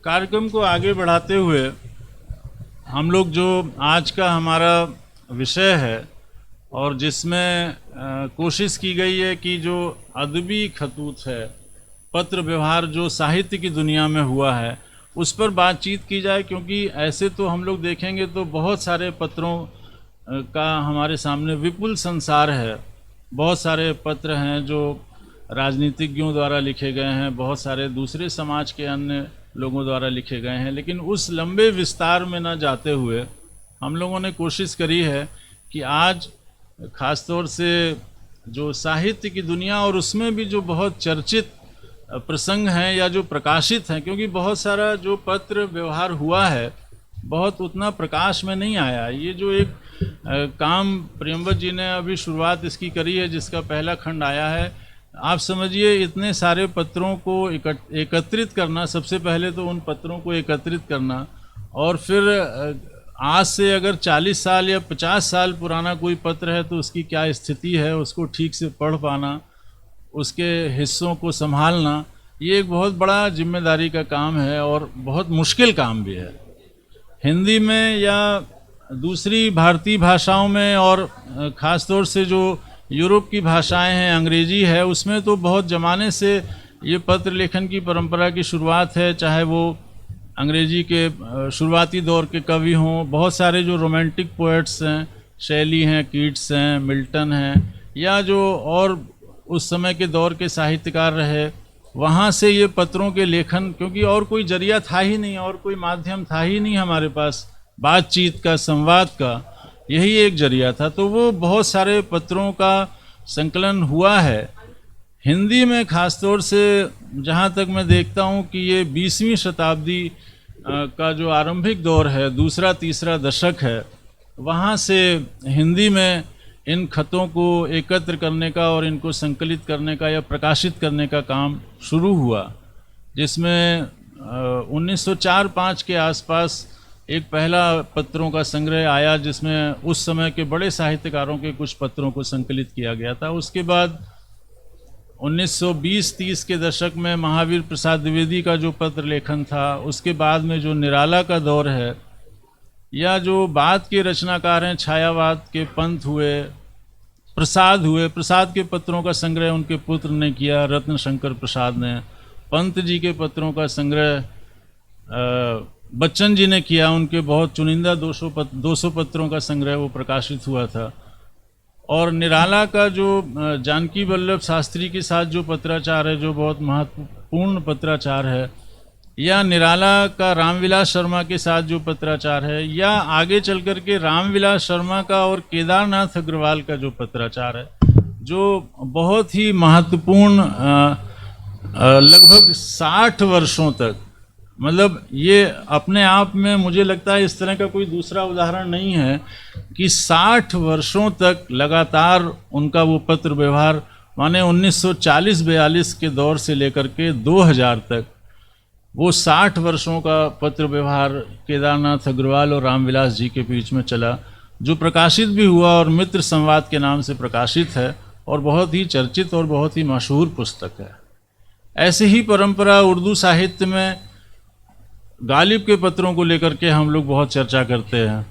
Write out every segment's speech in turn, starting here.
कार्यक्रम को आगे बढ़ाते हुए हम लोग जो आज का हमारा विषय है और जिसमें कोशिश की गई है कि जो अदबी खतूत है, पत्र व्यवहार जो साहित्य की दुनिया में हुआ है, उस पर बातचीत की जाए। क्योंकि ऐसे तो हम लोग देखेंगे तो बहुत सारे पत्रों का हमारे सामने विपुल संसार है। बहुत सारे पत्र हैं जो राजनीतिज्ञों द्वारा लिखे गए हैं, बहुत सारे दूसरे समाज के अन्य लोगों द्वारा लिखे गए हैं, लेकिन उस लंबे विस्तार में न जाते हुए हम लोगों ने कोशिश करी है कि आज ख़ास तौर से जो साहित्य की दुनिया और उसमें भी जो बहुत चर्चित प्रसंग हैं या जो प्रकाशित हैं, क्योंकि बहुत सारा जो पत्र व्यवहार हुआ है बहुत उतना प्रकाश में नहीं आया। ये जो एक काम प्रियंवत जी ने अभी शुरुआत इसकी करी है, जिसका पहला खंड आया है, आप समझिए इतने सारे पत्रों को एकत्रित करना, सबसे पहले तो उन पत्रों को एकत्रित करना, और फिर आज से अगर 40 साल या 50 साल पुराना कोई पत्र है तो उसकी क्या स्थिति है, उसको ठीक से पढ़ पाना, उसके हिस्सों को संभालना, ये एक बहुत बड़ा जिम्मेदारी का काम है और बहुत मुश्किल काम भी है। हिंदी में या दूसरी भारतीय भाषाओं में और ख़ास तौर से जो यूरोप की भाषाएं हैं, अंग्रेजी है, उसमें तो बहुत ज़माने से ये पत्र लेखन की परंपरा की शुरुआत है। चाहे वो अंग्रेजी के शुरुआती दौर के कवि हों, बहुत सारे जो रोमांटिक पोएट्स हैं, शैली हैं, कीट्स हैं, मिल्टन हैं, या जो और उस समय के दौर के साहित्यकार रहे, वहाँ से ये पत्रों के लेखन, क्योंकि और कोई जरिया था ही नहीं और कोई माध्यम था ही नहीं हमारे पास बातचीत का, संवाद का, यही एक जरिया था। तो वो बहुत सारे पत्रों का संकलन हुआ है। हिंदी में ख़ास तौर से जहाँ तक मैं देखता हूँ कि ये 20वीं शताब्दी का जो आरंभिक दौर है, दूसरा तीसरा दशक है, वहाँ से हिंदी में इन खतों को एकत्र करने का और इनको संकलित करने का या प्रकाशित करने का काम शुरू हुआ, जिसमें 1904-05 के आसपास एक पहला पत्रों का संग्रह आया, जिसमें उस समय के बड़े साहित्यकारों के कुछ पत्रों को संकलित किया गया था। उसके बाद 1920-30 के दशक में महावीर प्रसाद द्विवेदी का जो पत्र लेखन था, उसके बाद में जो निराला का दौर है, या जो बाद के रचनाकार हैं, छायावाद के पंत हुए, प्रसाद के पत्रों का संग्रह उनके पुत्र ने किया, रत्न शंकर प्रसाद ने। पंत जी के पत्रों का संग्रह बच्चन जी ने किया, उनके बहुत चुनिंदा 200 पत्रों का संग्रह वो प्रकाशित हुआ था। और निराला का जो जानकी वल्लभ शास्त्री के साथ जो पत्राचार है, जो बहुत महत्वपूर्ण पत्राचार है, या निराला का रामविलास शर्मा के साथ जो पत्राचार है, या आगे चल कर के रामविलास शर्मा का और केदारनाथ अग्रवाल का जो पत्राचार है, जो बहुत ही महत्वपूर्ण लगभग 60 वर्षों तक, मतलब ये अपने आप में मुझे लगता है इस तरह का कोई दूसरा उदाहरण नहीं है कि 60 वर्षों तक लगातार उनका वो पत्र व्यवहार, माने 1940-42 के दौर से लेकर के 2000 तक वो 60 वर्षों का पत्र व्यवहार केदारनाथ अग्रवाल और रामविलास जी के बीच में चला, जो प्रकाशित भी हुआ और मित्र संवाद के नाम से प्रकाशित है और बहुत ही चर्चित और बहुत ही मशहूर पुस्तक है। ऐसे ही परंपरा उर्दू साहित्य में गालिब के पत्रों को लेकर के हम लोग बहुत चर्चा करते हैं,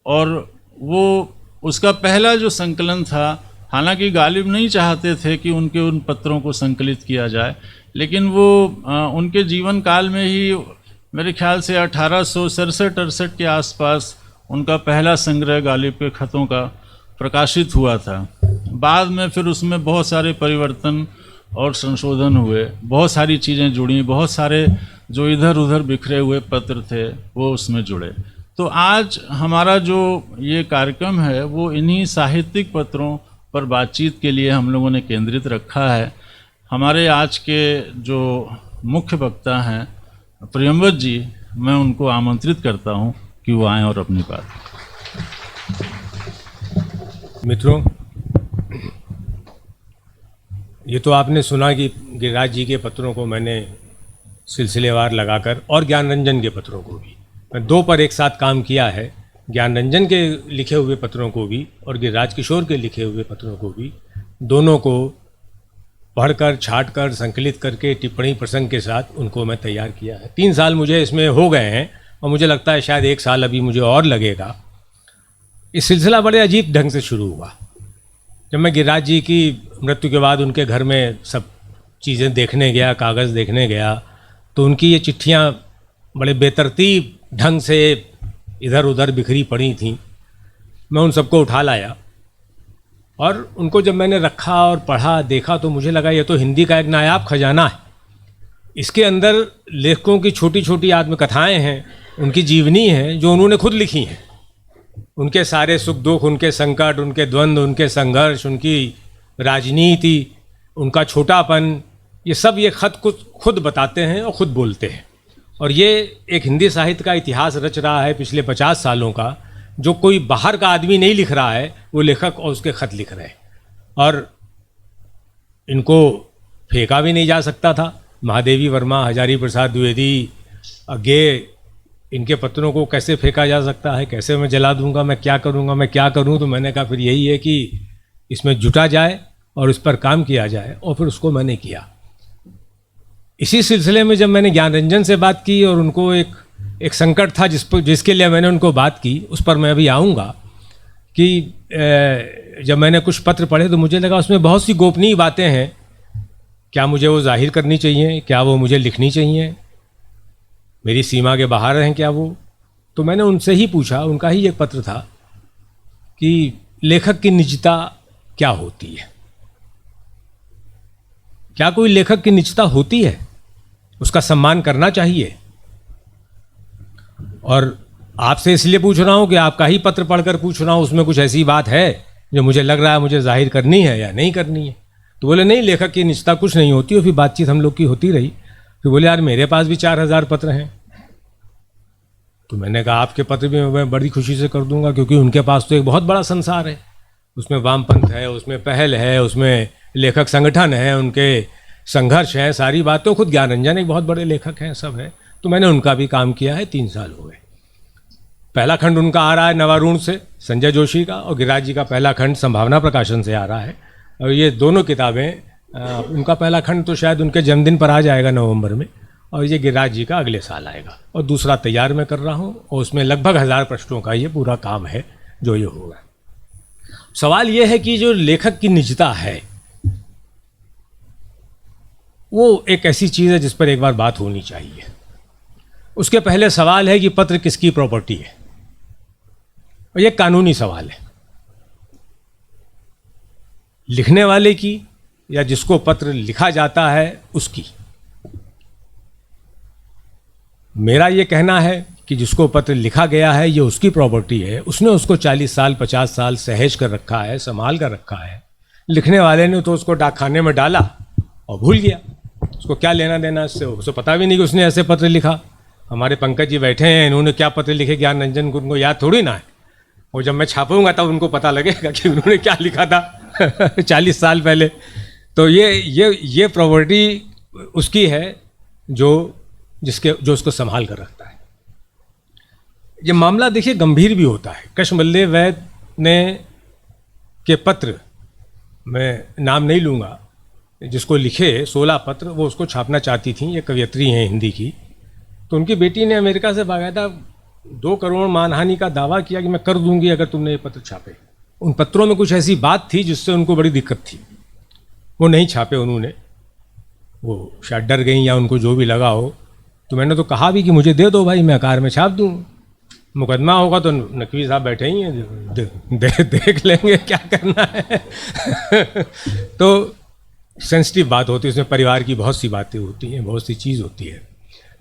और वो उसका पहला जो संकलन था, हालांकि गालिब नहीं चाहते थे कि उनके उन पत्रों को संकलित किया जाए, लेकिन वो उनके जीवन काल में ही मेरे ख्याल से 1867-68 के आसपास उनका पहला संग्रह गालिब के खतों का प्रकाशित हुआ था। बाद में फिर उसमें बहुत सारे परिवर्तन और संशोधन हुए, बहुत सारी चीज़ें जुड़ी, बहुत सारे जो इधर उधर बिखरे हुए पत्र थे वो उसमें जुड़े। तो आज हमारा जो ये कार्यक्रम है वो इन्हीं साहित्यिक पत्रों पर बातचीत के लिए हम लोगों ने केंद्रित रखा है। हमारे आज के जो मुख्य वक्ता हैं प्रियंवत जी, मैं उनको आमंत्रित करता हूं कि वो आएं और अपनी बात। मित्रों, ये तो आपने सुना कि गिरिराज जी के पत्रों को मैंने सिलसिलेवार लगाकर, और ज्ञानरंजन के पत्रों को भी, मैं 2 पर एक साथ काम किया है। ज्ञानरंजन के लिखे हुए पत्रों को भी और गिरिराज किशोर के लिखे हुए पत्रों को भी, दोनों को पढ़कर छाँटकर संकलित करके टिप्पणी प्रसंग के साथ उनको मैं तैयार किया है। 3 साल मुझे इसमें हो गए हैं और मुझे लगता है शायद 1 साल अभी मुझे और लगेगा। ये सिलसिला बड़े अजीब ढंग से शुरू हुआ। जब मैं गिरिराज जी की मृत्यु के बाद उनके घर में सब चीज़ें देखने गया, कागज़ देखने गया, तो उनकी ये चिट्ठियाँ बड़े बेतरतीब ढंग से इधर उधर बिखरी पड़ी थीं। मैं उन सबको उठा लाया और उनको जब मैंने रखा और पढ़ा देखा तो मुझे लगा ये तो हिंदी का एक नायाब खजाना है। इसके अंदर लेखकों की छोटी छोटी आत्मकथाएं हैं, उनकी जीवनी है जो उन्होंने खुद लिखी हैं। उनके सारे सुख दुख, उनके संकट, उनके द्वंद्व, उनके संघर्ष, उनकी राजनीति, उनका छोटापन, ये सब ये खत खुद बताते हैं और खुद बोलते हैं। और ये एक हिंदी साहित्य का इतिहास रच रहा है पिछले 50 सालों का, जो कोई बाहर का आदमी नहीं लिख रहा है, वो लेखक और उसके खत लिख रहे हैं। और इनको फेंका भी नहीं जा सकता था। महादेवी वर्मा, हजारी प्रसाद द्विवेदी, आगे इनके पत्रों को कैसे फेंका जा सकता है, कैसे मैं जला दूंगा, मैं क्या करूंगा, मैं क्या करूं। तो मैंने कहा फिर यही है कि इसमें जुटा जाए और इस पर काम किया जाए, और फिर उसको मैंने किया। इसी सिलसिले में जब मैंने ज्ञानरंजन से बात की और उनको एक संकट था जिसके लिए मैंने उनको बात की, उस पर मैं अभी आऊँगा कि जब मैंने कुछ पत्र पढ़े तो मुझे लगा उसमें बहुत सी गोपनीय बातें हैं। क्या मुझे वो जाहिर करनी चाहिए, क्या वो मुझे लिखनी चाहिए, मेरी सीमा के बाहर हैं क्या वो? तो मैंने उनसे ही पूछा, उनका ही एक पत्र था कि लेखक की निजता क्या होती है। क्या कोई लेखक की निजता होती है? उसका सम्मान करना चाहिए। और आपसे इसलिए पूछ रहा हूं कि आपका ही पत्र पढ़कर पूछ रहा हूं, उसमें कुछ ऐसी बात है जो मुझे लग रहा है मुझे जाहिर करनी है या नहीं करनी है। तो बोले नहीं, लेखक की निजता कुछ नहीं होती। और फिर बातचीत हम लोग की होती रही। फिर बोले यार मेरे पास भी 4000 पत्र हैं। तो मैंने कहा आपके पत्र भी मैं बड़ी खुशी से कर दूंगा, क्योंकि उनके पास तो एक बहुत बड़ा संसार है। उसमें वामपंथ है, उसमें पहल है, उसमें लेखक संगठन है, उनके संघर्ष है, सारी बातें। खुद ज्ञानरंजन एक बहुत बड़े लेखक हैं, सब है। तो मैंने उनका भी काम किया है। 3 साल हो गए। पहला खंड उनका आ रहा है नवारूण से, संजय जोशी का, और गिरिराज जी का पहला खंड संभावना प्रकाशन से आ रहा है। और ये दोनों किताबें, उनका पहला खंड तो शायद उनके जन्मदिन पर आ जाएगा नवंबर में, और ये गिरिराज जी का अगले साल आएगा। और दूसरा तैयार मैं कर रहा हूँ, और उसमें लगभग 1000 पृष्ठों का ये पूरा काम है जो ये होगा। सवाल ये है कि जो लेखक की निजता है वो एक ऐसी चीज़ है जिस पर एक बार बात होनी चाहिए। उसके पहले सवाल है कि पत्र किसकी प्रॉपर्टी है, और ये कानूनी सवाल है। लिखने वाले की या जिसको पत्र लिखा जाता है उसकी। मेरा ये कहना है कि जिसको पत्र लिखा गया है ये उसकी प्रॉपर्टी है। उसने उसको 40 साल 50 साल सहेज कर रखा है, संभाल कर रखा है। लिखने वाले ने तो उसको डाकखाने में डाला और भूल गया। उसको क्या लेना देना इससे, उसको पता भी नहीं कि उसने ऐसे पत्र लिखा। हमारे पंकज जी बैठे हैं, इन्होंने क्या पत्र लिखे ज्ञानरंजन को उनको याद थोड़ी ना है। और जब मैं छापूंगा तब उनको पता लगेगा कि उन्होंने क्या लिखा था 40 साल पहले। तो ये प्रॉपर्टी उसकी है जो उसको संभाल कर रखता है। ये मामला देखिए गंभीर भी होता है। कशमल्ले वैद ने के पत्र, मैं नाम नहीं लूँगा, जिसको लिखे 16 पत्र, वो उसको छापना चाहती थी। ये कवयित्री हैं हिंदी की। तो उनकी बेटी ने अमेरिका से बाकायदा 2 करोड़ मानहानि का दावा किया कि मैं कर दूंगी अगर तुमने ये पत्र छापे। उन पत्रों में कुछ ऐसी बात थी जिससे उनको बड़ी दिक्कत थी, वो नहीं छापे उन्होंने। वो शायद डर गई या उनको जो भी लगा हो। तो मैंने तो कहा भी कि मुझे दे दो भाई, मैं आकार में छाप दूँ। मुकदमा होगा तो नकवी साहब बैठे ही हैं, देख लेंगे क्या करना है। तो सेंसिटिव बात होती है, उसमें परिवार की बहुत सी बातें होती हैं, बहुत सी चीज़ होती है।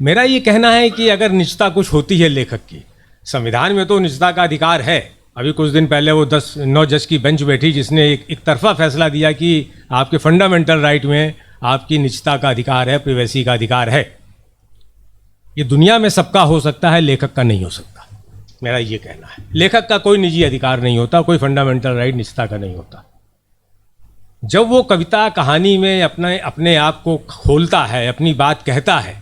मेरा ये कहना है कि अगर निजता कुछ होती है लेखक की, संविधान में तो निजता का अधिकार है। अभी कुछ दिन पहले वो 9 जज की बेंच बैठी जिसने एक तरफा फैसला दिया कि आपके फंडामेंटल राइट में आपकी निजता का अधिकार है, प्राइवेसी का अधिकार है। ये दुनिया में सबका हो सकता है, लेखक का नहीं हो सकता। मेरा ये कहना है, लेखक का कोई निजी अधिकार नहीं होता, कोई फंडामेंटल राइट निजता का नहीं होता। जब वो कविता कहानी में अपने आप को खोलता है, अपनी बात कहता है,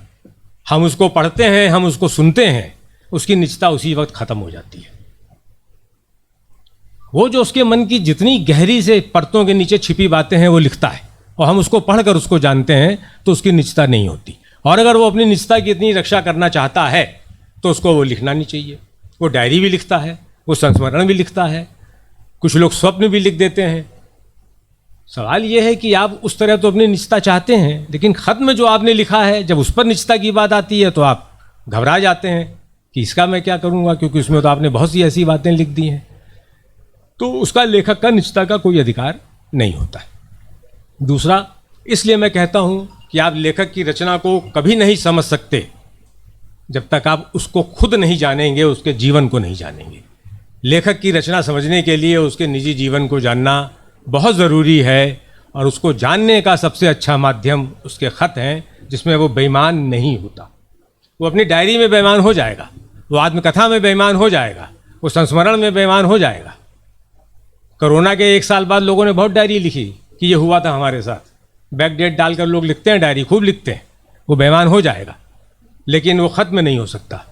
हम उसको पढ़ते हैं, हम उसको सुनते हैं, उसकी निजता उसी वक्त खत्म हो जाती है। वो जो उसके मन की जितनी गहरी से परतों के नीचे छिपी बातें हैं वो लिखता है, और हम उसको पढ़कर उसको जानते हैं तो उसकी निजता नहीं होती। और अगर वो अपनी निजता की इतनी रक्षा करना चाहता है तो उसको वो लिखना नहीं चाहिए। वो डायरी भी लिखता है, वो संस्मरण भी लिखता है, कुछ लोग स्वप्न भी लिख देते हैं। सवाल ये है कि आप उस तरह तो अपनी निजता चाहते हैं, लेकिन खत में जो आपने लिखा है जब उस पर निजता की बात आती है तो आप घबरा जाते हैं कि इसका मैं क्या करूँगा, क्योंकि उसमें तो आपने बहुत सी ऐसी बातें लिख दी हैं। तो उसका लेखक का निजता का कोई अधिकार नहीं होता है। दूसरा, इसलिए मैं कहता हूँ कि आप लेखक की रचना को कभी नहीं समझ सकते जब तक आप उसको खुद नहीं जानेंगे, उसके जीवन को नहीं जानेंगे। लेखक की रचना समझने के लिए उसके निजी जीवन को जानना बहुत ज़रूरी है, और उसको जानने का सबसे अच्छा माध्यम उसके खत हैं, जिसमें वो बेईमान नहीं होता। वो अपनी डायरी में बेईमान हो जाएगा, वो आत्मकथा में बेईमान हो जाएगा, वो संस्मरण में बेईमान हो जाएगा। कोरोना के 1 साल बाद लोगों ने बहुत डायरी लिखी कि ये हुआ था हमारे साथ। बैक डेट डालकर लोग लिखते हैं, डायरी खूब लिखते हैं, वो बेईमान हो जाएगा, लेकिन वो ख़त्म नहीं हो सकता।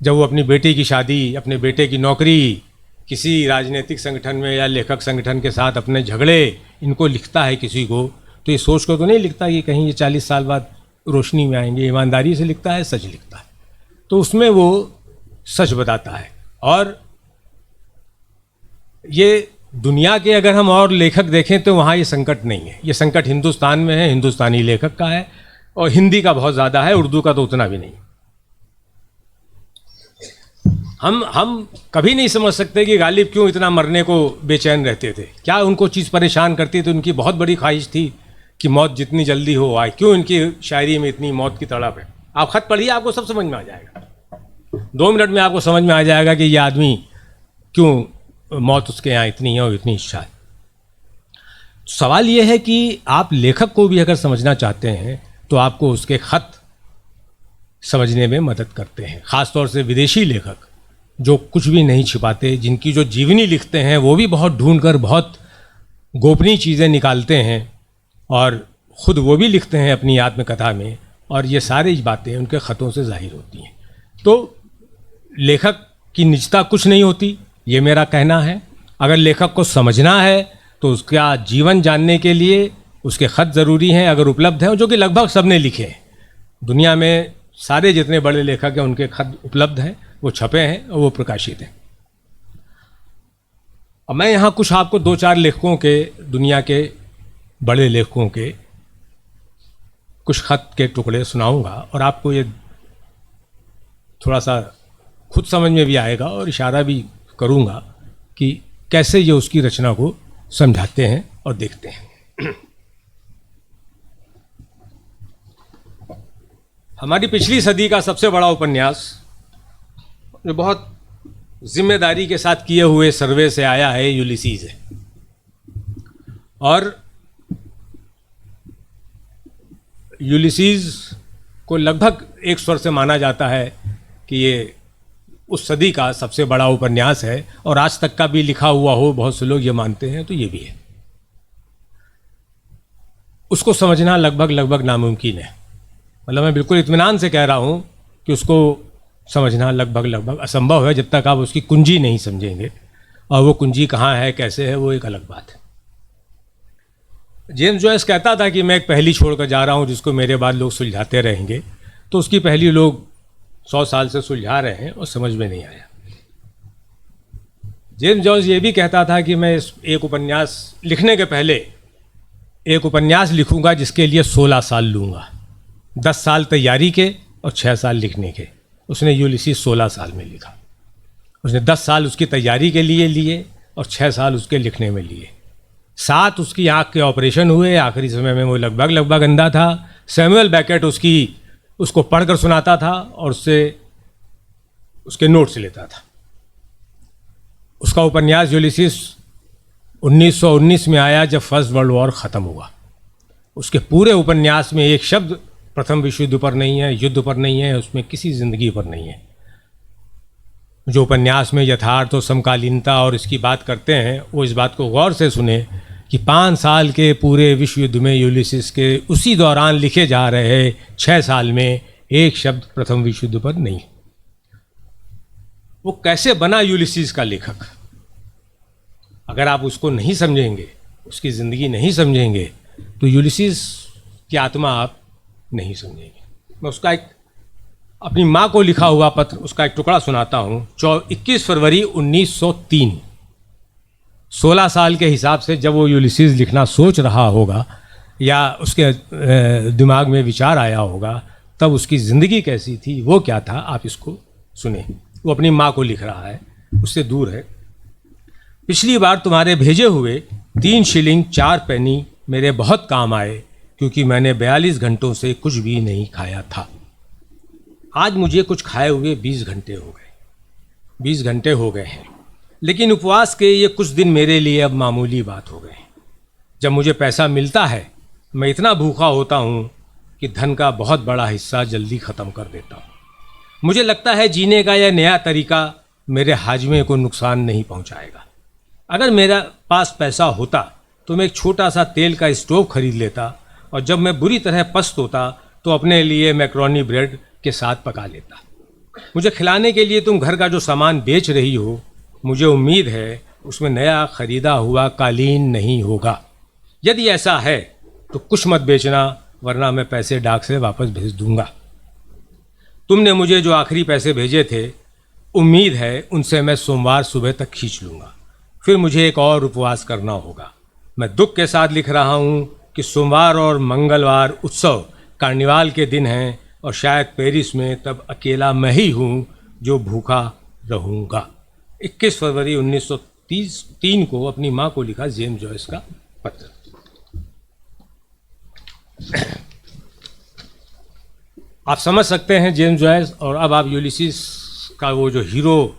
जब वो अपनी बेटी की शादी, अपने बेटे की नौकरी, किसी राजनीतिक संगठन में या लेखक संगठन के साथ अपने झगड़े, इनको लिखता है किसी को, तो ये सोच कर तो नहीं लिखता कि कहीं ये 40 साल बाद रोशनी में आएंगे। ईमानदारी से लिखता है, सच लिखता है, तो उसमें वो सच बताता है। और ये दुनिया के अगर हम और लेखक देखें तो वहाँ ये संकट नहीं है। ये संकट हिंदुस्तान में है, हिंदुस्तानी लेखक का है, और हिंदी का बहुत ज़्यादा है, उर्दू का तो उतना भी नहीं। हम कभी नहीं समझ सकते कि गालिब क्यों इतना मरने को बेचैन रहते थे। क्या उनको चीज़ परेशान करती थी? उनकी बहुत बड़ी ख्वाहिश थी कि मौत जितनी जल्दी हो आए। क्यों इनकी शायरी में इतनी मौत की तड़प है? आप खत पढ़िए, आपको सब समझ में आ जाएगा। 2 मिनट में आपको समझ में आ जाएगा कि ये आदमी क्यों मौत उसके यहाँ इतनी है और इतनी इच्छा है। सवाल ये है कि आप लेखक को भी अगर समझना चाहते हैं तो आपको उसके खत समझने में मदद करते हैं। ख़ास तौर से विदेशी लेखक जो कुछ भी नहीं छिपाते, जिनकी जो जीवनी लिखते हैं वो भी बहुत ढूंढकर बहुत गोपनीय चीज़ें निकालते हैं, और ख़ुद वो भी लिखते हैं अपनी आत्मकथा में, और ये सारी बातें उनके ख़तों से जाहिर होती हैं। तो लेखक की निजता कुछ नहीं होती, ये मेरा कहना है। अगर लेखक को समझना है तो उसका जीवन जानने के लिए उसके ख़त ज़रूरी हैं, अगर उपलब्ध हैं, जो कि लगभग सब ने लिखे हैं। दुनिया में सारे जितने बड़े लेखक हैं उनके खत उपलब्ध हैं, वो छपे हैं और वो प्रकाशित हैं। अब मैं यहाँ कुछ आपको 2-4 लेखकों के, दुनिया के बड़े लेखकों के कुछ खत के टुकड़े सुनाऊंगा, और आपको ये थोड़ा सा खुद समझ में भी आएगा और इशारा भी करूंगा कि कैसे ये उसकी रचना को समझाते हैं और देखते हैं। हमारी पिछली सदी का सबसे बड़ा उपन्यास जो बहुत जिम्मेदारी के साथ किए हुए सर्वे से आया है, यूलिसीज है। और यूलिसीज को लगभग एक स्वर से माना जाता है कि ये उस सदी का सबसे बड़ा उपन्यास है, और आज तक का भी लिखा हुआ हो, बहुत से लोग ये मानते हैं, तो ये भी है। उसको समझना लगभग नामुमकिन है। मतलब मैं बिल्कुल इत्मीनान से कह रहा हूँ कि उसको समझना लगभग असंभव है जब तक आप उसकी कुंजी नहीं समझेंगे, और वो कुंजी कहाँ है, कैसे है, वो एक अलग बात है। जेम्स जॉयस कहता था कि मैं एक पहेली छोड़कर जा रहा हूँ जिसको मेरे बाद लोग सुलझाते रहेंगे, तो उसकी पहेली लोग 100 साल से सुलझा रहे हैं और समझ में नहीं आया। जेम्स जॉयस ये भी कहता था कि मैं एक उपन्यास लिखने के पहले एक उपन्यास लिखूंगा जिसके लिए 16 साल लूँगा, 10 साल तैयारी के और 6 साल लिखने के। उसने यूलिसीज 16 साल में लिखा। उसने 10 साल उसकी तैयारी के लिए लिए और 6 साल उसके लिखने में लिए। 7 उसकी आँख के ऑपरेशन हुए, आखिरी समय में वो लगभग अंधा था। सैमुअल बेकेट उसको पढ़कर सुनाता था और उसके नोट्स लेता था। उसका उपन्यास यूलिसीज 1919 में आया जब फर्स्ट वर्ल्ड वॉर ख़त्म हुआ। उसके पूरे उपन्यास में एक शब्द प्रथम विश्व युद्ध पर नहीं है, युद्ध पर नहीं है, उसमें किसी ज़िंदगी पर नहीं है। जो उपन्यास में यथार्थ और समकालीनता और इसकी बात करते हैं, वो इस बात को गौर से सुने कि 5 साल के पूरे विश्व युद्ध में यूलिसीज के उसी दौरान लिखे जा रहे 6 साल में एक शब्द प्रथम विश्व युद्ध पर नहीं। वो कैसे बना यूलिसीज का लेखक? अगर आप उसको नहीं समझेंगे, उसकी ज़िंदगी नहीं समझेंगे, तो यूलिसीज की आत्मा आप नहीं समझेंगे। मैं उसका एक अपनी माँ को लिखा हुआ पत्र, उसका एक टुकड़ा सुनाता हूँ। 21 फरवरी 1903, 16 साल के हिसाब से जब वो यूलिसीज लिखना सोच रहा होगा या उसके दिमाग में विचार आया होगा, तब उसकी ज़िंदगी कैसी थी, वो क्या था, आप इसको सुने। वो अपनी माँ को लिख रहा है, उससे दूर है। पिछली बार तुम्हारे भेजे हुए 3 शिलिंग 4 पैनी मेरे बहुत काम आए, क्योंकि मैंने 42 घंटों से कुछ भी नहीं खाया था। आज मुझे कुछ खाए हुए 20 घंटे हो गए, 20 घंटे हो गए हैं, लेकिन उपवास के ये कुछ दिन मेरे लिए अब मामूली बात हो गए हैं। जब मुझे पैसा मिलता है, मैं इतना भूखा होता हूँ कि धन का बहुत बड़ा हिस्सा जल्दी ख़त्म कर देता हूँ। मुझे लगता है जीने का यह नया तरीका मेरे हाजमे को नुकसान नहीं पहुँचाएगा। अगर मेरा पास पैसा होता तो मैं एक छोटा सा तेल का स्टोव खरीद लेता, और जब मैं बुरी तरह पस्त होता तो अपने लिए मैक्रोनी ब्रेड के साथ पका लेता। मुझे खिलाने के लिए तुम घर का जो सामान बेच रही हो, मुझे उम्मीद है उसमें नया खरीदा हुआ कालीन नहीं होगा। यदि ऐसा है तो कुछ मत बेचना, वरना मैं पैसे डाक से वापस भेज दूंगा। तुमने मुझे जो आखिरी पैसे भेजे थे, उम्मीद है उनसे मैं सोमवार सुबह तक खींच लूँगा। फिर मुझे एक और उपवास करना होगा। मैं दुख के साथ लिख रहा हूँ कि सोमवार और मंगलवार उत्सव कार्निवाल के दिन हैं, और शायद पेरिस में तब अकेला मैं ही हूँ जो भूखा रहूँगा। 21 फरवरी 1903 को अपनी माँ को लिखा जेम्स जॉयस का पत्र। आप समझ सकते हैं जेम्स जॉयस। और अब आप यूलिसीज का वो जो हीरो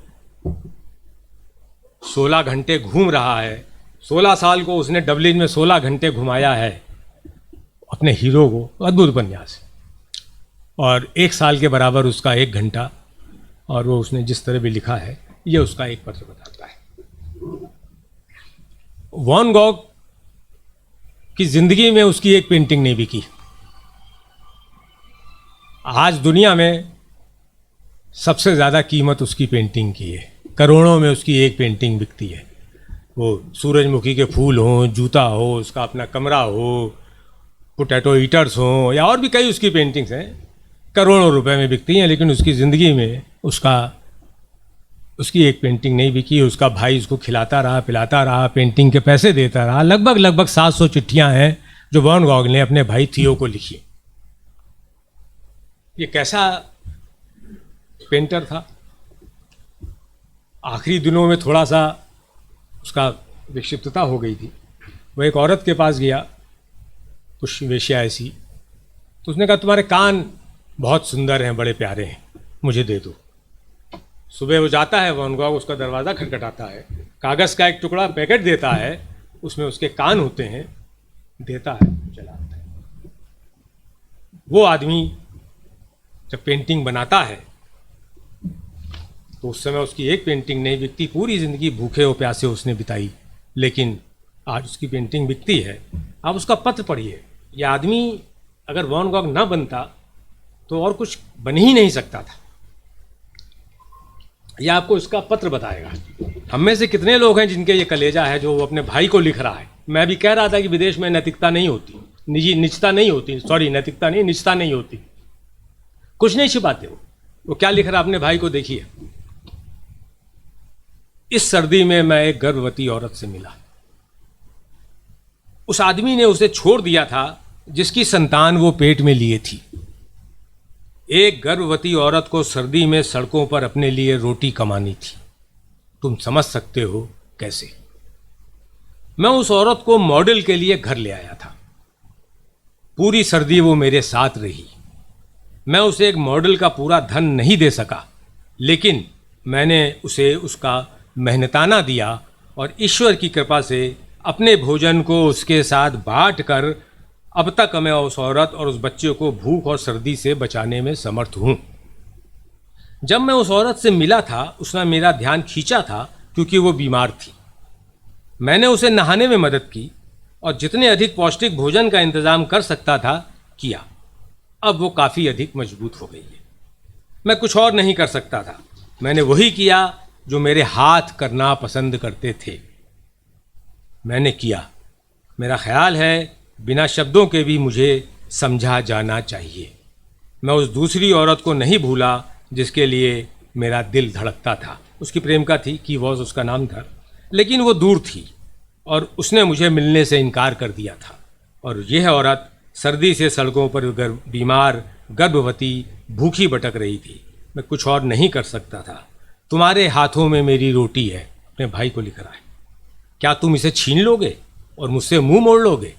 16 घंटे घूम रहा है, 16 साल को उसने डबलिन में 16 घंटे घुमाया है अपने हीरो को। अद्भुत उपन्यास है, और 1 साल के बराबर उसका 1 घंटा, और वो उसने जिस तरह भी लिखा है, ये उसका एक पत्र बताता है। वॉन गॉग की जिंदगी में उसकी एक पेंटिंग नहीं बिकी। आज दुनिया में सबसे ज़्यादा कीमत उसकी पेंटिंग की है। करोड़ों में उसकी एक पेंटिंग बिकती है। वो सूरजमुखी के फूल हों, जूता हो, उसका अपना कमरा हो, पोटैटो ईटर्स हों, या और भी कई उसकी पेंटिंग्स हैं, करोड़ों रुपए में बिकती हैं। लेकिन उसकी ज़िंदगी में उसकी एक पेंटिंग नहीं बिकी। उसका भाई उसको खिलाता रहा, पिलाता रहा, पेंटिंग के पैसे देता रहा। लगभग 700 चिट्ठियाँ हैं जो वॉन गॉग ने अपने भाई थियो को लिखी। ये कैसा पेंटर था। आखिरी दिनों में थोड़ा सा उसका विक्षिप्तता हो गई थी। वो एक औरत के पास गया, कुछ वेश्या ऐसी, तो उसने कहा तुम्हारे कान बहुत सुंदर हैं, बड़े प्यारे हैं, मुझे दे दो। सुबह वो जाता है, वॉन गॉग उसका दरवाज़ा खटखटाता है, कागज़ का एक टुकड़ा पैकेट देता है, उसमें उसके कान होते हैं, देता है, चला आता है। वो आदमी जब पेंटिंग बनाता है तो उस समय उसकी एक पेंटिंग नहीं बिकती। पूरी ज़िंदगी भूखे और प्यासे उसने बिताई, लेकिन आज उसकी पेंटिंग बिकती है। आप उसका पत्र पढ़िए। ये आदमी अगर वॉन गॉग ना बनता तो और कुछ बन ही नहीं सकता था। यह आपको इसका पत्र बताएगा। हम में से कितने लोग हैं जिनके ये कलेजा है जो वो अपने भाई को लिख रहा है। मैं भी कह रहा था कि विदेश में नैतिकता नहीं होती, निजता नहीं होती, सॉरी नैतिकता नहीं, निजता नहीं होती, कुछ नहीं छिपाते। वो क्या लिख रहा अपने भाई को देखिए। इस सर्दी में मैं एक गर्भवती औरत से मिला। उस आदमी ने उसे छोड़ दिया था जिसकी संतान वो पेट में लिए थी। एक गर्भवती औरत को सर्दी में सड़कों पर अपने लिए रोटी कमानी थी। तुम समझ सकते हो कैसे। मैं उस औरत को मॉडल के लिए घर ले आया था। पूरी सर्दी वो मेरे साथ रही। मैं उसे एक मॉडल का पूरा धन नहीं दे सका, लेकिन मैंने उसे उसका मेहनताना दिया और ईश्वर की कृपा से अपने भोजन को उसके साथ बांट कर अब तक मैं उस औरत और उस बच्चे को भूख और सर्दी से बचाने में समर्थ हूँ। जब मैं उस औरत से मिला था उसने मेरा ध्यान खींचा था क्योंकि वो बीमार थी। मैंने उसे नहाने में मदद की और जितने अधिक पौष्टिक भोजन का इंतज़ाम कर सकता था किया। अब वो काफ़ी अधिक मजबूत हो गई है। मैं कुछ और नहीं कर सकता था। मैंने वही किया जो मेरे हाथ करना पसंद करते थे। मैंने किया। मेरा ख्याल है बिना शब्दों के भी मुझे समझा जाना चाहिए। मैं उस दूसरी औरत को नहीं भूला जिसके लिए मेरा दिल धड़कता था। उसकी प्रेमिका थी, की वॉज उसका नाम था, लेकिन वो दूर थी और उसने मुझे मिलने से इनकार कर दिया था। और यह औरत सर्दी से सड़कों पर बीमार, गर्भवती, भूखी भटक रही थी। मैं कुछ और नहीं कर सकता था। तुम्हारे हाथों में मेरी रोटी है, अपने भाई को लिख रहा है। क्या तुम इसे छीन लोगे और मुझसे मुंह मोड़ लोगे?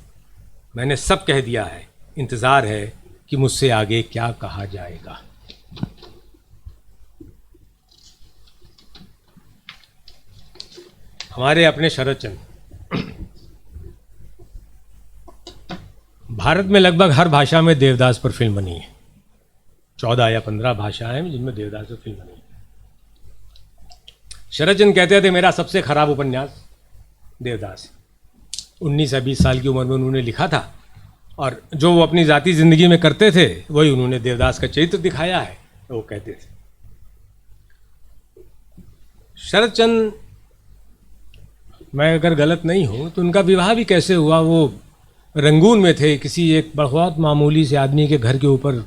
मैंने सब कह दिया है, इंतज़ार है कि मुझसे आगे क्या कहा जाएगा। हमारे अपने शरद चंद्र। भारत में लगभग हर भाषा में देवदास पर फिल्म बनी है। 14 या 15 भाषाएं हैं जिनमें देवदास पर फिल्म बनी है। शरद चंद्र कहते थे मेरा सबसे खराब उपन्यास देवदास। 19 या 20 साल की उम्र में उन्होंने लिखा था और जो वो अपनी ज़ाती ज़िंदगी में करते थे वही उन्होंने देवदास का चरित्र दिखाया है। तो वो कहते थे शरद चंद्र, मैं अगर गलत नहीं हूँ तो उनका विवाह भी कैसे हुआ? वो रंगून में थे, किसी एक बहुत मामूली से आदमी के घर के ऊपर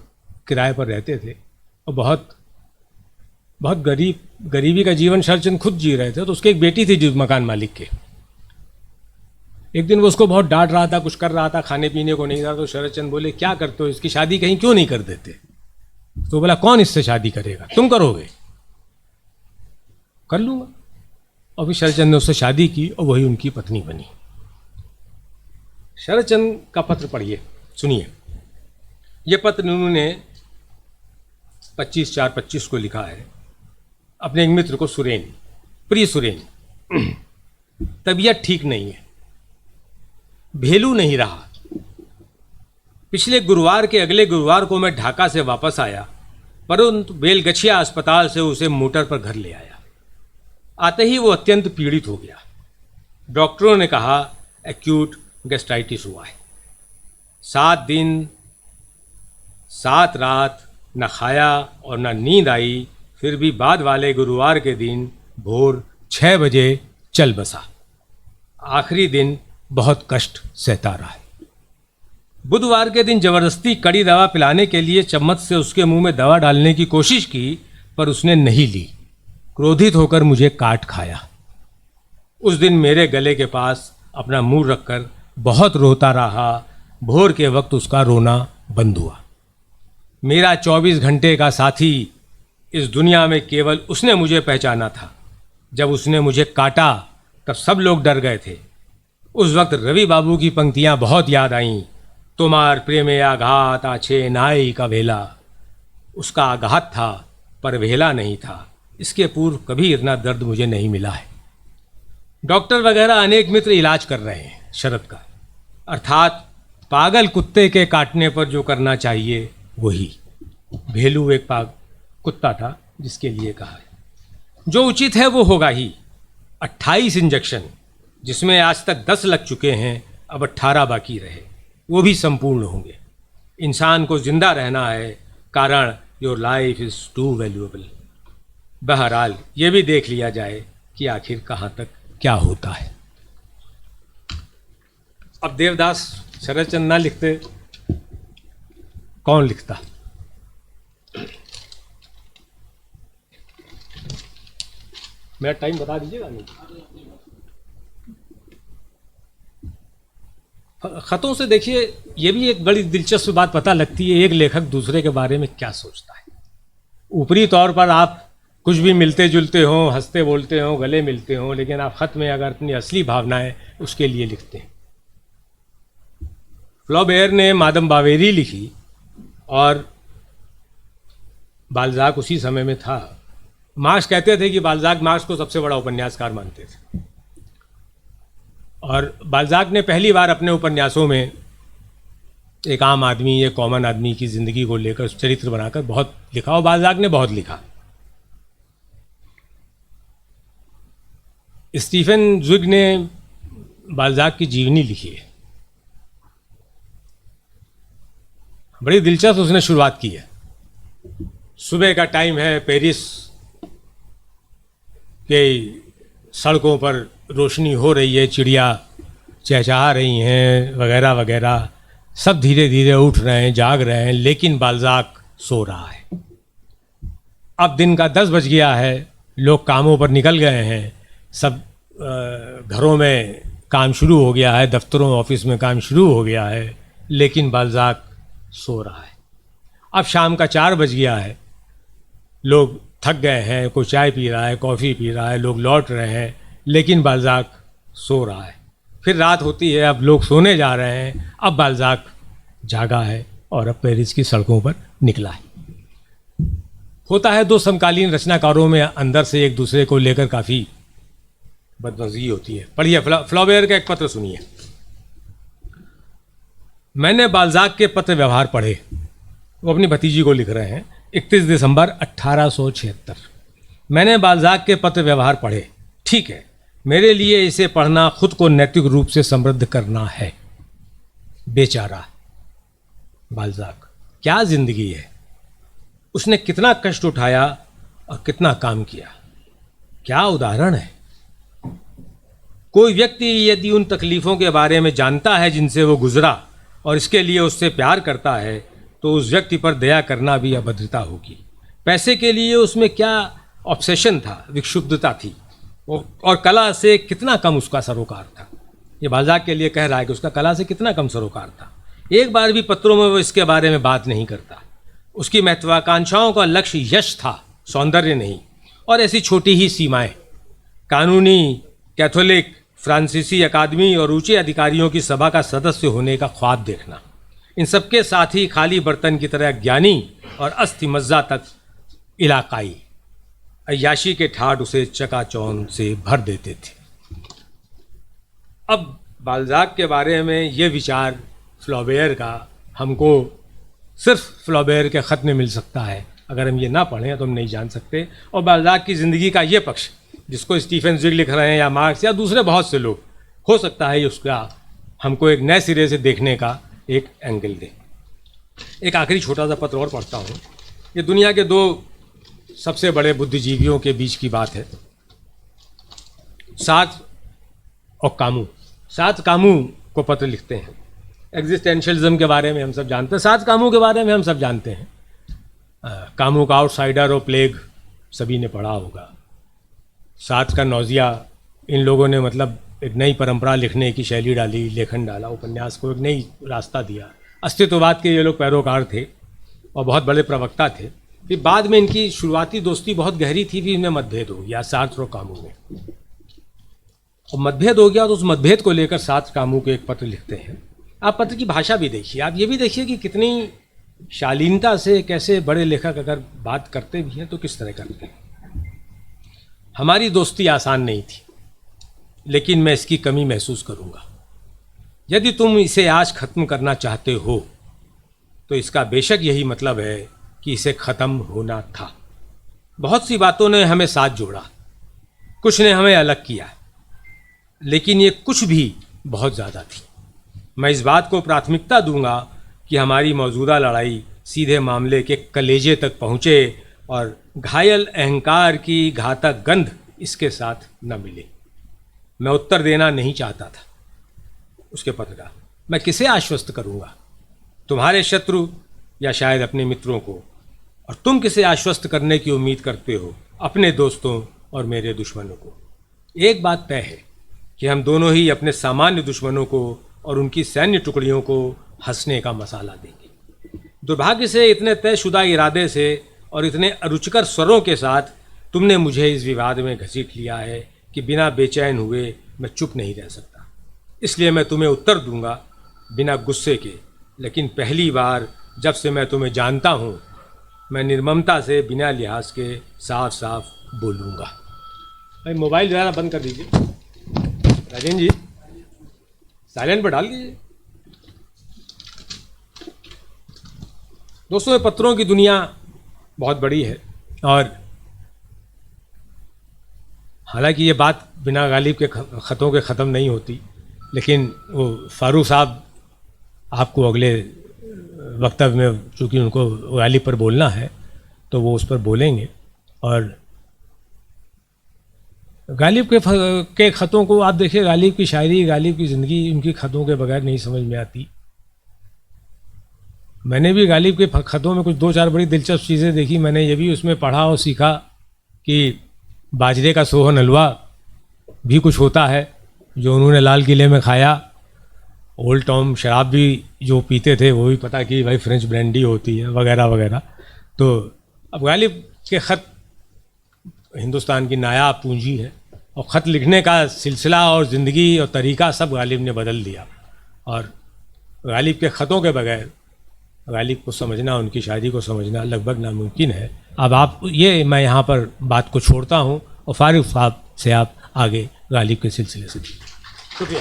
किराए पर रहते थे और बहुत गरीबी का जीवन शरदचंद्र खुद जी रहे थे। तो उसकी एक बेटी थी जो मकान मालिक के। एक दिन वो उसको बहुत डांट रहा था, कुछ कर रहा था, खाने पीने को नहीं था। तो शरदचंद्र बोले क्या करते हो, इसकी शादी कहीं क्यों नहीं कर देते? तो बोला कौन इससे शादी करेगा, तुम करोगे? कर लूँगा। और फिर शरदचंद्र ने उससे शादी की और वही उनकी पत्नी बनी। शरदचंद्र का पत्र पढ़िए, सुनिए। ये पत्र उन्होंने 25/4/25 को लिखा है अपने एक मित्र को, सुरेन। प्रिय सुरेन, तबीयत ठीक नहीं है, भेलू नहीं रहा। पिछले गुरुवार के अगले गुरुवार को मैं ढाका से वापस आया, परंतु बेलगछिया अस्पताल से उसे मोटर पर घर ले आया। आते ही वो अत्यंत पीड़ित हो गया। डॉक्टरों ने कहा एक्यूट गैस्ट्राइटिस हुआ है। 7 दिन 7 रात न खाया और न नींद आई, फिर भी बाद वाले गुरुवार के दिन भोर 6 बजे चल बसा। आखिरी दिन बहुत कष्ट सहता रहा है। बुधवार के दिन जबरदस्ती कड़ी दवा पिलाने के लिए चम्मच से उसके मुंह में दवा डालने की कोशिश की, पर उसने नहीं ली। क्रोधित होकर मुझे काट खाया। उस दिन मेरे गले के पास अपना मुंह रखकर बहुत रोता रहा। भोर के वक्त उसका रोना बंद हुआ। मेरा 24 घंटे का साथी इस दुनिया में केवल उसने मुझे पहचाना था। जब उसने मुझे काटा तब सब लोग डर गए थे। उस वक्त रवि बाबू की पंक्तियां बहुत याद आईं, तुम्हार प्रेमे आघात आछे नाई का वेला। उसका आघात था पर वेला नहीं था। इसके पूर्व कभी इतना दर्द मुझे नहीं मिला है। डॉक्टर वगैरह अनेक मित्र इलाज कर रहे हैं शरद का, अर्थात पागल कुत्ते के काटने पर जो करना चाहिए वही। भेलू एक कुत्ता था जिसके लिए कहा है, जो उचित है वो होगा ही। 28 इंजेक्शन, जिसमें आज तक 10 लग चुके हैं, अब 18 बाकी रहे, वो भी संपूर्ण होंगे। इंसान को जिंदा रहना है, कारण your life is too valuable. बहरहाल ये भी देख लिया जाए कि आखिर कहाँ तक क्या होता है। अब देवदास शरदचंद्र ना लिखते, कौन लिखता? मेरा टाइम बता दीजिएगा। नहीं, खतों से देखिए, ये भी एक बड़ी दिलचस्प बात पता लगती है, एक लेखक दूसरे के बारे में क्या सोचता है। ऊपरी तौर पर आप कुछ भी मिलते जुलते हो, हंसते बोलते हो, गले मिलते हो, लेकिन आप खत में अगर अपनी असली भावनाएं उसके लिए लिखते हैं। फ्लॉबेयर ने मादम बावेरी लिखी और बाल्जाक उसी समय में था। मार्क्स कहते थे कि बाल्जाक मार्क्स को सबसे बड़ा उपन्यासकार मानते थे। और बाल्जाक ने पहली बार अपने उपन्यासों में एक आम आदमी, एक कॉमन आदमी की ज़िंदगी को लेकर चरित्र बनाकर बहुत लिखा, और बाल्जाक ने बहुत लिखा। स्टीफन ज़्विग ने बाल्जाक की जीवनी लिखी है, बड़ी दिलचस्प उसने शुरुआत की है। सुबह का टाइम है, पेरिस के सड़कों पर रोशनी हो रही है, चिड़िया चहचहा रही हैं वगैरह वगैरह, सब धीरे धीरे उठ रहे हैं, जाग रहे हैं, लेकिन बाल्ज़ाक सो रहा है। अब दिन का 10 बज गया है, लोग कामों पर निकल गए हैं, सब घरों में काम शुरू हो गया है, दफ्तरों ऑफिस में काम शुरू हो गया है, लेकिन बाल्ज़ाक सो रहा है। अब शाम का 4 बज गया है, लोग थक गए हैं, कोई चाय पी रहा है, कॉफ़ी पी रहा है, लोग लौट रहे हैं, लेकिन बाल्ज़ाक सो रहा है। फिर रात होती है, अब लोग सोने जा रहे हैं, अब बाल्ज़ाक जागा है और अब पेरिस की सड़कों पर निकला है। होता है दो समकालीन रचनाकारों में अंदर से एक दूसरे को लेकर काफ़ी बदमज़गी होती है। पढ़िए, फ्लॉबेयर का एक पत्र सुनिए। मैंने बाल्ज़ाक के पत्र व्यवहार पढ़े, वो अपनी भतीजी को लिख रहे हैं, 31 दिसंबर 1876। मैंने बाल्ज़ाक के पत्र व्यवहार पढ़े। ठीक है, मेरे लिए इसे पढ़ना खुद को नैतिक रूप से समृद्ध करना है। बेचारा बाल्ज़ाक, क्या ज़िंदगी है, उसने कितना कष्ट उठाया और कितना काम किया, क्या उदाहरण है। कोई व्यक्ति यदि उन तकलीफ़ों के बारे में जानता है जिनसे वो गुजरा और इसके लिए उससे प्यार करता है, तो उस व्यक्ति पर दया करना भी अभद्रता होगी। पैसे के लिए उसमें क्या ऑब्सेशन था, विक्षुब्धता थी, और कला से कितना कम उसका सरोकार था। ये बाल्ज़ाक के लिए कह रहा है कि उसका कला से कितना कम सरोकार था। एक बार भी पत्रों में वो इसके बारे में बात नहीं करता। उसकी महत्वाकांक्षाओं का लक्ष्य यश था, सौंदर्य नहीं, और ऐसी छोटी ही सीमाएं। कानूनी, कैथोलिक, फ्रांसीसी अकादमी और ऊंचे अधिकारियों की सभा का सदस्य होने का ख्वाब देखना, इन सबके साथ ही खाली बर्तन की तरह ज्ञानी और अस्थि मज्जा तक इलाकाई अय्याशी के ठाट उसे चकाचौंध से भर देते थे। अब बाल्ज़ाक के बारे में ये विचार फ्लॉबेयर का हमको सिर्फ फ्लॉबेयर के ख़त में मिल सकता है। अगर हम ये ना पढ़ें तो हम नहीं जान सकते। और बाल्ज़ाक की ज़िंदगी का ये पक्ष, जिसको स्टीफन ज़्विग लिख रहे हैं या मार्क्स या दूसरे बहुत से लोग, हो सकता है उसका हमको एक नए सिरे से देखने का एक एंगल दे। एक आखिरी छोटा सा पत्र और पढ़ता हूँ। ये दुनिया के 2 सबसे बड़े बुद्धिजीवियों के बीच की बात है, सार्त्र और कामू। सार्त्र कामू को पत्र लिखते हैं। एग्जिस्टेंशियलिज्म के बारे में हम सब जानते हैं, सार्त्र कामू के बारे में हम सब जानते हैं। कामू का आउटसाइडर और प्लेग सभी ने पढ़ा होगा। सार्त्र का नौजिया, इन लोगों ने मतलब एक नई परंपरा लिखने की शैली डाली, लेखन डाला, उपन्यास को एक नई रास्ता दिया। अस्तित्ववाद के ये लोग पैरोकार थे और बहुत बड़े प्रवक्ता थे। फिर बाद में इनकी शुरुआती दोस्ती बहुत गहरी थी, फिर इनमें मतभेद हो गया सार्त्र और कामू में, और मतभेद हो गया तो उस मतभेद को लेकर सार्त्र कामू को एक पत्र लिखते हैं। आप पत्र की भाषा भी देखिए, आप ये भी देखिए कि कितनी शालीनता से कैसे बड़े लेखक अगर बात करते भी हैं तो किस तरह करते हैं। हमारी दोस्ती आसान नहीं थी, लेकिन मैं इसकी कमी महसूस करूँगा। यदि तुम इसे आज ख़त्म करना चाहते हो तो इसका बेशक यही मतलब है कि इसे ख़त्म होना था। बहुत सी बातों ने हमें साथ जोड़ा, कुछ ने हमें अलग किया, लेकिन ये कुछ भी बहुत ज़्यादा थी। मैं इस बात को प्राथमिकता दूंगा कि हमारी मौजूदा लड़ाई सीधे मामले के कलेजे तक पहुँचे और घायल अहंकार की घातक गंध इसके साथ न मिले। मैं उत्तर देना नहीं चाहता था उसके पत्र का। मैं किसे आश्वस्त करूंगा, तुम्हारे शत्रु या शायद अपने मित्रों को? और तुम किसे आश्वस्त करने की उम्मीद करते हो, अपने दोस्तों और मेरे दुश्मनों को? एक बात तय है कि हम दोनों ही अपने सामान्य दुश्मनों को और उनकी सैन्य टुकड़ियों को हंसने का मसाला देंगे। दुर्भाग्य से इतने तयशुदा इरादे से और इतने अरुचिकर स्वरों के साथ तुमने मुझे इस विवाद में घसीट लिया है कि बिना बेचैन हुए मैं चुप नहीं रह सकता। इसलिए मैं तुम्हें उत्तर दूंगा बिना गुस्से के, लेकिन पहली बार जब से मैं तुम्हें जानता हूँ मैं निर्ममता से बिना लिहाज के साफ साफ बोलूँगा। भाई मोबाइल ज़रा बंद कर दीजिए, राजेंद्र जी साइलेंट पर डाल दीजिए। दोस्तों, ये पत्रों की दुनिया बहुत बड़ी है और हालांकि ये बात बिना गालिब के ख़तों के ख़त्म नहीं होती, लेकिन वो फारूक साहब आपको अगले वक्तव्य में, चूँकि उनको गालिब पर बोलना है तो वो उस पर बोलेंगे। और गालिब के ख़तों को आप देखिए, गालिब की शायरी, गालिब की ज़िंदगी उनकी ख़तों के बगैर नहीं समझ में आती। मैंने भी गालिब के ख़तों में कुछ 2-4 बड़ी दिलचस्प चीज़ें देखी। मैंने ये भी उसमें पढ़ा और सीखा कि बाजरे का सोहन हलवा भी कुछ होता है जो उन्होंने लाल किले में खाया। ओल्ड टाउन शराब भी जो पीते थे वो भी पता कि भाई फ्रेंच ब्रांडी होती है वगैरह वगैरह। तो अब गालिब के ख़त हिंदुस्तान की नायाब पूंजी है और ख़त लिखने का सिलसिला और ज़िंदगी और तरीक़ा सब गालिब ने बदल दिया। और गालिब के ख़तों के बगैर गालिब को समझना, उनकी शायरी को समझना लगभग नामुमकिन है। अब आप ये, मैं यहाँ पर बात को छोड़ता हूँ और फारूक साहब से आप आगे गालिब के सिलसिले से। शुक्रिया।